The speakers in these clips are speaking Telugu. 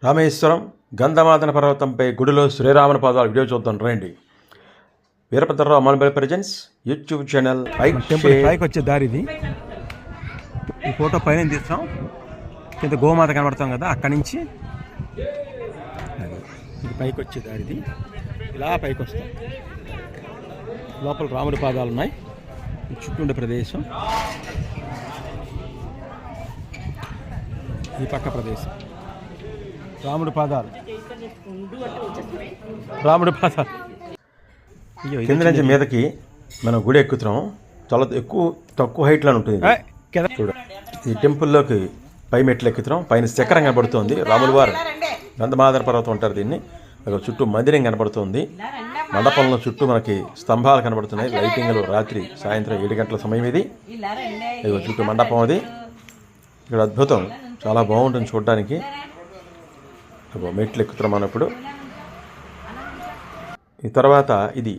రామేశ్వరం గంధమాదన పర్వతంపై గుడిలో శ్రీరాముని పాదాలు వీడియో చూద్దాం రండి. Veerabhadrarao mulberry presence YouTube channel. Temple పైకి వచ్చే దారి ఇది. ఈ ఫోటో పైన తీస్తాం, కింద గోమాత కనబడతాం కదా, అక్కడి నుంచి ఇది పైకి వచ్చే దారిది. ఇలా పైకి వస్తాం. లోపల రాముడి పాదాలు ఉన్నాయి. చుట్టూ ఉండే ప్రదేశం, ఈ పక్క ప్రదేశం రాముడి పాదాలు. రాముడి పాదాలు కింద నుంచి మీదకి మనం గుడి ఎక్కుతున్నాం. చాలా తక్కువ హైట్లో ఉంటుంది చూడ. ఈ టెంపుల్లోకి పై మెట్లు ఎక్కుతున్నాం. పైన శిఖరం కనబడుతుంది. రాముల వారు గంధమాదన పర్వతం అంటారు దీన్ని. చుట్టూ మందిరం కనబడుతుంది. మండపంలో చుట్టూ మనకి స్తంభాలు కనబడుతున్నాయి. లైటింగ్లు రాత్రి సాయంత్రం 7 గంటల సమయం ఇది. చుట్టూ మండపం అది. ఇక్కడ అద్భుతం, చాలా బాగుంటుంది చూడడానికి. మెట్లు ఎక్కుతున్నాం మనం ఇప్పుడు. ఈ తర్వాత ఇది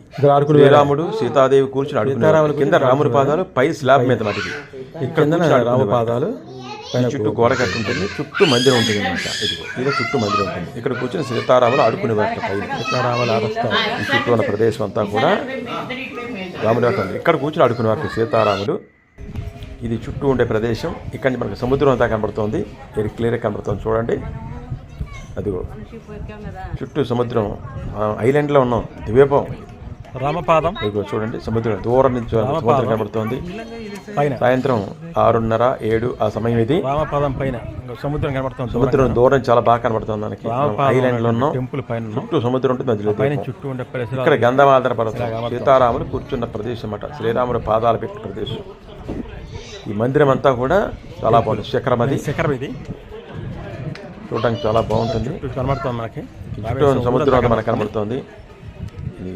శ్రీరాముడు సీతాదేవి కూర్చుని అడుగుతున్నారు. కింద రాముడి పాదాలు, పై స్లాబ్ మీద మటుకి. ఇక్కడ రాముడి పాదాలు, చుట్టూ గోడ కట్టి ఉంటుంది. చుట్టూ మందిరం ఉంటుంది అనమాట. ఇది చుట్టూ మందిరం ఉంటుంది. ఇక్కడ కూర్చొని సీతారాములు ఆడుకునే వాటి పైన సీతారాములు ఆడుస్తారు. ఈ చుట్టూ ఉన్న ప్రదేశం అంతా కూడా రాముడి వాటి. ఇక్కడ కూర్చొని ఆడుకునే వాటి సీతారాములు. ఇది చుట్టూ ఉండే ప్రదేశం. ఇక్కడ నుంచి మనకు సముద్రం అంతా కనబడుతుంది. వెరీ క్లియర్గా కనబడుతుంది చూడండి. అదిగో చుట్టూ సముద్రం. ఐలాండ్లో ఉన్నాం, ద్వీపం. రామపాదం ఇదిగో చూడండి, సముద్రం దూరం నుంచి సముద్రం కనబడుతుంది. సాయంత్రం 6:30, 7 ఆ సమయం ఇది. రామపాదం పైన సముద్రం కనబడుతుంది. సముద్రం దూరం చాలా బాగా కనబడుతుంది మనకి. ఐలాండ్ లో ఉన్నాం. టెంపుల్ పైన చుట్టూ సముద్రం ఉంటుంది, మధ్యలో చుట్టూ ఉండే ఇక్కడ గంధమాదన పర్వతం, సీతారాములు కూర్చున్న ప్రదేశం అన్నమాట. శ్రీరాముడు పాదాలు పెట్టిన ప్రదేశం. ఈ మందిరం అంతా కూడా చాలా బాగుంటుంది. శిఖరం అది. శిఖరం ఇది చూడడానికి చాలా బాగుంటుంది. కనబడుతుంది మనకి. చుట్టూ సముద్రం అంతా మనకు కనబడుతుంది. ఇది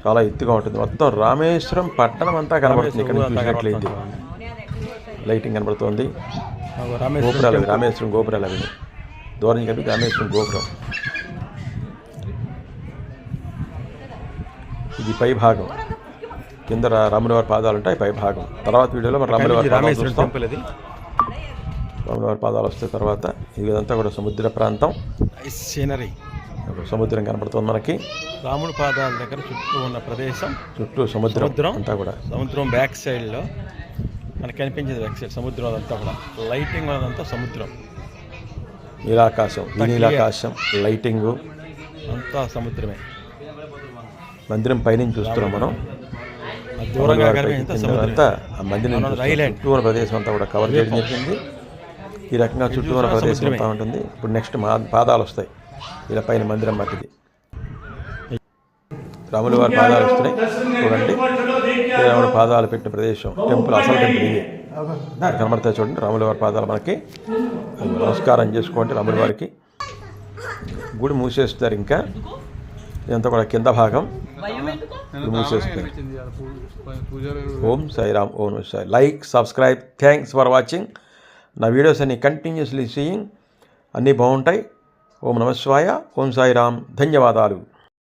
చాలా ఎత్తుగా ఉంటుంది. మొత్తం రామేశ్వరం పట్టణం అంతా కనబడుతుంది. ఇక్కడ నుంచి చూసినట్లయితే లైటింగ్ కనబడుతుంది. గోపురాలు, రామేశ్వరం గోపురాలు అవి దూరం నుంచి కలిపి రామేశ్వరం గోపురం. ఇది పై భాగం. కింద రాముడి వారి పాదాలు ఉంటాయి. పై భాగం తర్వాత వీడియోలో మనం రాముడి వారి పాదాలు వస్తాయి. తర్వాత ఇదంతా కూడా సముద్ర ప్రాంతం. సీనరీ, సముద్రం కనబడుతుంది మనకి. రాముడి పాదాల దగ్గర చుట్టూ ఉన్న ప్రదేశం, చుట్టూ సముద్రం అంతా కూడా. సముద్రం బ్యాక్ సైడ్లో మనకి కనిపించేది బ్యాక్ సైడ్ సముద్రం అదంతా కూడా. లైటింగ్ అదంతా సముద్రం, నీలాకాశం, నీలాకాశం లైటింగు అంతా సముద్రమే. మందిరం పైనుంచి చూస్తున్నాం మనం. దూరంగా అంతా ఆ మందిరం చుట్టూ ఉన్న ప్రదేశం అంతా కూడా కవర్ చేయడం జరిగింది. ఈ రకంగా చుట్టూ ఉన్న ప్రదేశం అంతా ఉంటుంది. ఇప్పుడు నెక్స్ట్ పాదాలు వస్తాయి. ఇలా పైన మందిరం మట్టిది. రాముల వారి పాదాలు వస్తున్నాయి చూడండి. రాముడి పాదాలు పెట్టిన ప్రదేశం టెంపుల్, అసలు టెంపుల్ ఇది. కనబడతాయి చూడండి రాముల వారి పాదాలు మనకి. నమస్కారం చేసుకోండి రాముల వారికి. గుడి మూసేస్తారు. ఇంకా ఇదంతా కూడా కింద భాగం మూసేస్తారు. Om Sairam, Om Sai. Like, subscribe. Thanks for watching. నా వీడియోస్ అన్ని కంటిన్యూస్లీ సీయింగ్. అన్నీ బాగుంటాయి. ఓం నమః శివాయ, ఓం సాయిరామ్. ధన్యవాదాలు.